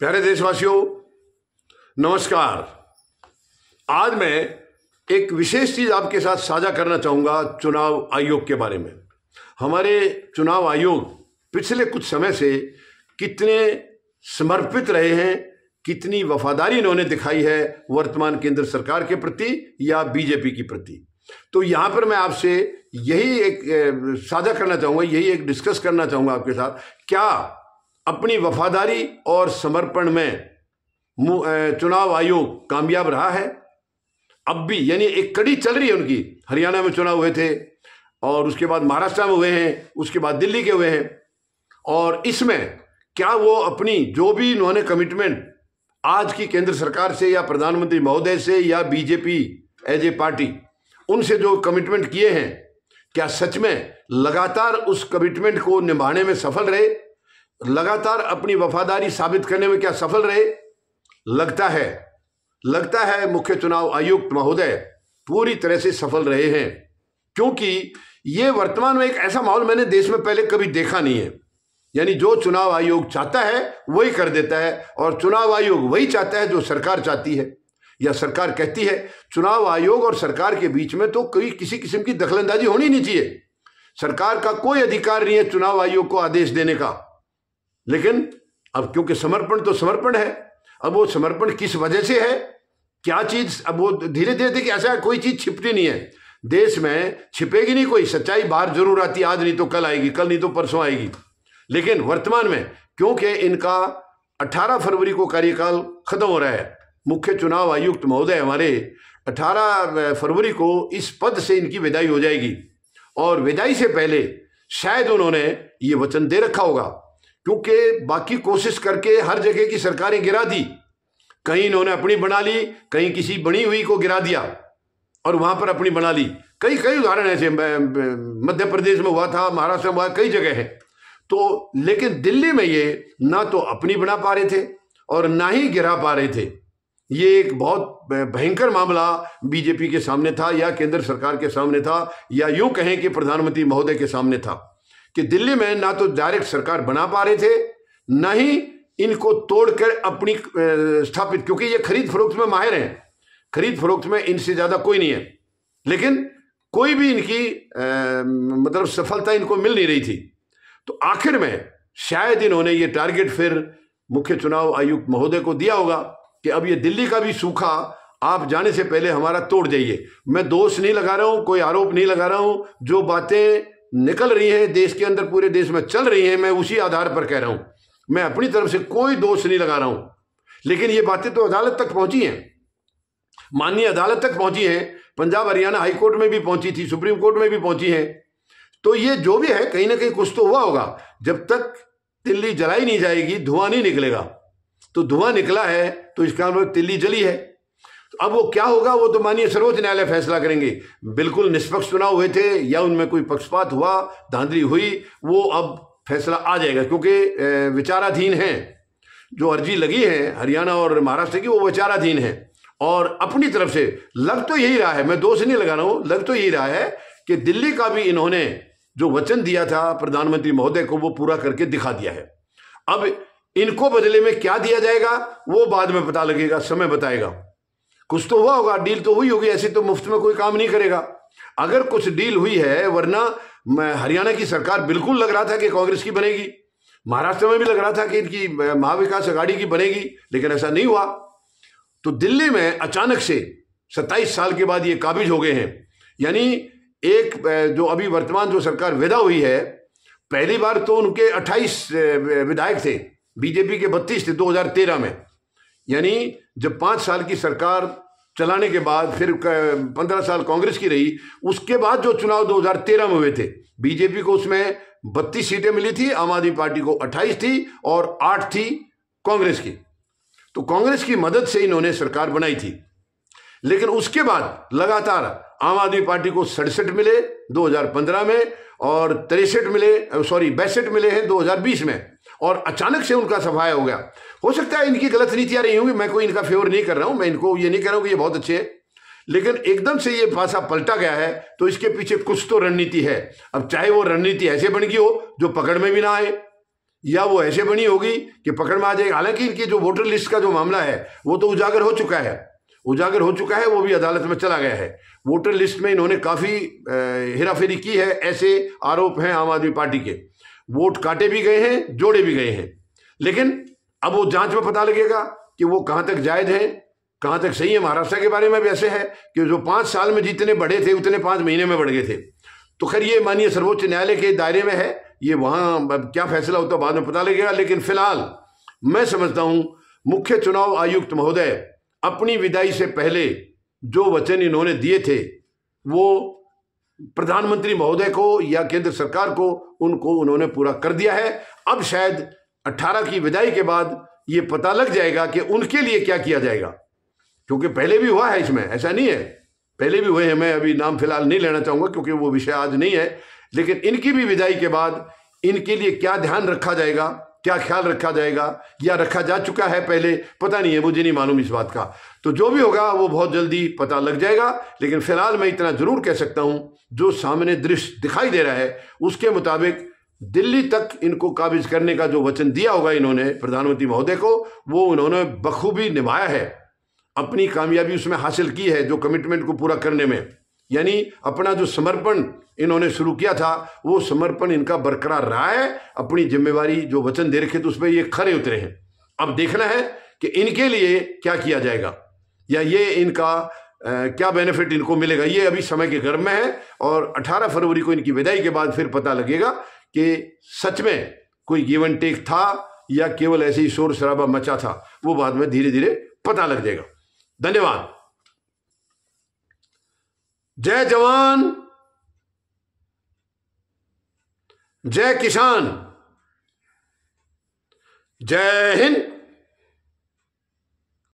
प्यारे देशवासियों, नमस्कार। आज मैं एक विशेष चीज आपके साथ साझा करना चाहूंगा चुनाव आयोग के बारे में। हमारे चुनाव आयोग पिछले कुछ समय से कितने समर्पित रहे हैं, कितनी वफादारी इन्होंने दिखाई है वर्तमान केंद्र सरकार के प्रति या बीजेपी के प्रति। तो यहाँ पर मैं आपसे यही एक साझा करना चाहूँगा, यही एक डिस्कस करना चाहूँगा आपके साथ। क्या अपनी वफादारी और समर्पण में चुनाव आयोग कामयाब रहा है? अब भी यानी एक कड़ी चल रही है उनकी। हरियाणा में चुनाव हुए थे और उसके बाद महाराष्ट्र में हुए हैं, उसके बाद दिल्ली के हुए हैं। और इसमें क्या वो अपनी जो भी इन्होंने कमिटमेंट आज की केंद्र सरकार से या प्रधानमंत्री महोदय से या बीजेपी एज ए पार्टी उनसे जो कमिटमेंट किए हैं, क्या सच में लगातार उस कमिटमेंट को निभाने में सफल रहे? लगातार अपनी वफादारी साबित करने में क्या सफल रहे? लगता है मुख्य चुनाव आयुक्त महोदय पूरी तरह से सफल रहे हैं, क्योंकि ये वर्तमान में एक ऐसा माहौल मैंने देश में पहले कभी देखा नहीं है। यानी जो चुनाव आयोग चाहता है वही कर देता है, और चुनाव आयोग वही चाहता है जो सरकार चाहती है या सरकार कहती है। चुनाव आयोग और सरकार के बीच में तो कोई किसी किस्म की दखलंदाजी होनी नहीं चाहिए। सरकार का कोई अधिकार नहीं है चुनाव आयोग को आदेश देने का। लेकिन अब क्योंकि समर्पण तो समर्पण है, अब वो समर्पण किस वजह से है, क्या चीज, अब वो धीरे धीरे देखिए ऐसा कोई चीज छिपती नहीं है देश में, छिपेगी नहीं कोई। सच्चाई बाहर जरूर आती है, आज नहीं तो कल आएगी, कल नहीं तो परसों आएगी। लेकिन वर्तमान में क्योंकि इनका 18 फरवरी को कार्यकाल खत्म हो रहा है, मुख्य चुनाव आयुक्त महोदय हमारे 18 फरवरी को इस पद से इनकी विदाई हो जाएगी। और विदाई से पहले शायद उन्होंने ये वचन दे रखा होगा, क्योंकि बाकी कोशिश करके हर जगह की सरकारें गिरा दी। कहीं इन्होंने अपनी बना ली, कहीं किसी बनी हुई को गिरा दिया और वहां पर अपनी बना ली। कई उदाहरण ऐसे मध्य प्रदेश में हुआ था, महाराष्ट्र में हुआ, कई जगह है। तो लेकिन दिल्ली में ये ना तो अपनी बना पा रहे थे और ना ही गिरा पा रहे थे। ये एक बहुत भयंकर मामला बीजेपी के सामने था या केंद्र सरकार के सामने था, या यूं कहें कि प्रधानमंत्री महोदय के सामने था कि दिल्ली में ना तो डायरेक्ट सरकार बना पा रहे थे, ना ही इनको तोड़कर अपनी स्थापित, क्योंकि ये खरीद फरोख्त में माहिर हैं, खरीद फरोख्त में इनसे ज्यादा कोई नहीं है। लेकिन कोई भी इनकी मतलब सफलता इनको मिल नहीं रही थी। तो आखिर में शायद इन्होंने ये टारगेट फिर मुख्य चुनाव आयुक्त महोदय को दिया होगा कि अब ये दिल्ली का भी सूखा आप जाने से पहले हमारा तोड़ जाइए। मैं दोष नहीं लगा रहा हूं, कोई आरोप नहीं लगा रहा हूं, जो बातें निकल रही हैं देश के अंदर, पूरे देश में चल रही हैं, मैं उसी आधार पर कह रहा हूं। मैं अपनी तरफ से कोई दोष नहीं लगा रहा हूं। लेकिन ये बातें तो अदालत तक पहुंची हैं, माननीय अदालत तक पहुंची हैं, पंजाब हरियाणा हाई कोर्ट में भी पहुंची थी, सुप्रीम कोर्ट में भी पहुंची हैं। तो ये जो भी है कहीं ना कहीं कुछ तो हुआ होगा। जब तक दिल्ली जलाई नहीं जाएगी धुआं नहीं निकलेगा। तो धुआं निकला है तो इसका मतलब दिल्ली जली है। अब वो क्या होगा वो तो माननीय सर्वोच्च न्यायालय फैसला करेंगे। बिल्कुल निष्पक्ष चुनाव हुए थे या उनमें कोई पक्षपात हुआ, धांधली हुई, वो अब फैसला आ जाएगा, क्योंकि विचाराधीन है। जो अर्जी लगी है हरियाणा और महाराष्ट्र की, वो विचाराधीन है। और अपनी तरफ से लग तो यही रहा है, मैं दोष नहीं लगा रहा हूं, लग तो यही रहा है कि दिल्ली का भी इन्होंने जो वचन दिया था प्रधानमंत्री महोदय को वो पूरा करके दिखा दिया है। अब इनको बदले में क्या दिया जाएगा वो बाद में पता लगेगा, समय बताएगा। कुछ तो हुआ होगा, डील तो हुई होगी, ऐसे तो मुफ्त में कोई काम नहीं करेगा। अगर कुछ डील हुई है, वरना हरियाणा की सरकार बिल्कुल लग रहा था कि कांग्रेस की बनेगी, महाराष्ट्र में भी लग रहा था कि इनकी महाविकास अघाड़ी की बनेगी, लेकिन ऐसा नहीं हुआ। तो दिल्ली में अचानक से 27 साल के बाद ये काबिज हो गए हैं। यानी एक जो अभी वर्तमान जो सरकार विदा हुई है, पहली बार तो उनके 28 विधायक थे, बीजेपी के 32 थे 2013 में। यानी जब 5 साल की सरकार चलाने के बाद फिर 15 साल कांग्रेस की रही, उसके बाद जो चुनाव 2013 में हुए थे, बीजेपी को उसमें 32 सीटें मिली थी, आम आदमी पार्टी को 28 थी और 8 थी कांग्रेस की। तो कांग्रेस की मदद से इन्होंने सरकार बनाई थी। लेकिन उसके बाद लगातार आम आदमी पार्टी को 67 मिले 2015 में और 62 मिले हैं 2020 में, और अचानक से उनका सफाया हो गया। हो सकता है इनकी गलत नीतियां रही होंगी, मैं कोई इनका फेवर नहीं कर रहा हूं, मैं इनको ये नहीं कह रहा हूं कि ये बहुत अच्छे हैं, लेकिन एकदम से ये पासा पलटा गया है तो इसके पीछे कुछ तो रणनीति है। अब चाहे वो रणनीति ऐसे बन गई हो जो पकड़ में भी ना आए, या वो ऐसे बनी होगी कि पकड़ में आ जाएगी। हालांकि इनकी जो वोटर लिस्ट का जो मामला है वो तो उजागर हो चुका है, वो भी अदालत में चला गया है। वोटर लिस्ट में इन्होंने काफी हेराफेरी की है, ऐसे आरोप हैं आम आदमी पार्टी के। वोट काटे भी गए हैं, जोड़े भी गए हैं, लेकिन अब वो जांच में पता लगेगा कि वो कहां तक जायज है, कहां तक सही है। महाराष्ट्र के बारे में भी ऐसे है कि जो 5 साल में जितने बढ़े थे उतने 5 महीने में बढ़ गए थे। तो खैर ये माननीय सर्वोच्च न्यायालय के दायरे में है, ये वहां क्या फैसला होता बाद में पता लगेगा। लेकिन फिलहाल मैं समझता हूं मुख्य चुनाव आयुक्त महोदय अपनी विदाई से पहले जो वचन इन्होंने दिए थे वो प्रधानमंत्री महोदय को या केंद्र सरकार को उन्होंने पूरा कर दिया है। अब शायद 18 की विदाई के बाद ये पता लग जाएगा कि उनके लिए क्या किया जाएगा, क्योंकि पहले भी हुआ है, इसमें ऐसा नहीं है, पहले भी हुए हैं। मैं अभी नाम फिलहाल नहीं लेना चाहूंगा क्योंकि वो विषय आज नहीं है, लेकिन इनकी भी विदाई के बाद इनके लिए क्या ध्यान रखा जाएगा, क्या ख्याल रखा जाएगा, या रखा जा चुका है पहले, पता नहीं है, मुझे नहीं मालूम इस बात का। तो जो भी होगा वो बहुत जल्दी पता लग जाएगा। लेकिन फिलहाल मैं इतना जरूर कह सकता हूं, जो सामने दृश्य दिखाई दे रहा है उसके मुताबिक दिल्ली तक इनको काबिज करने का जो वचन दिया होगा इन्होंने प्रधानमंत्री महोदय को, वो उन्होंने बखूबी निभाया है, अपनी कामयाबी उसमें हासिल की है, जो कमिटमेंट को पूरा करने में, यानी अपना जो समर्पण इन्होंने शुरू किया था वो समर्पण इनका बरकरार रहा है। अपनी जिम्मेवारी जो वचन दे रखे थे उस पर ये खरे उतरे हैं। अब देखना है कि इनके लिए क्या किया जाएगा, या ये इनका क्या बेनिफिट इनको मिलेगा, ये अभी समय के गर्भ में है। और 18 फरवरी को इनकी विदाई के बाद फिर पता लगेगा कि सच में कोई गिव एंड टेक था या केवल ऐसे ही शोर शराबा मचा था, वो बाद में धीरे धीरे पता लग जाएगा। धन्यवाद। जय जवान, जय किसान, जय हिंद।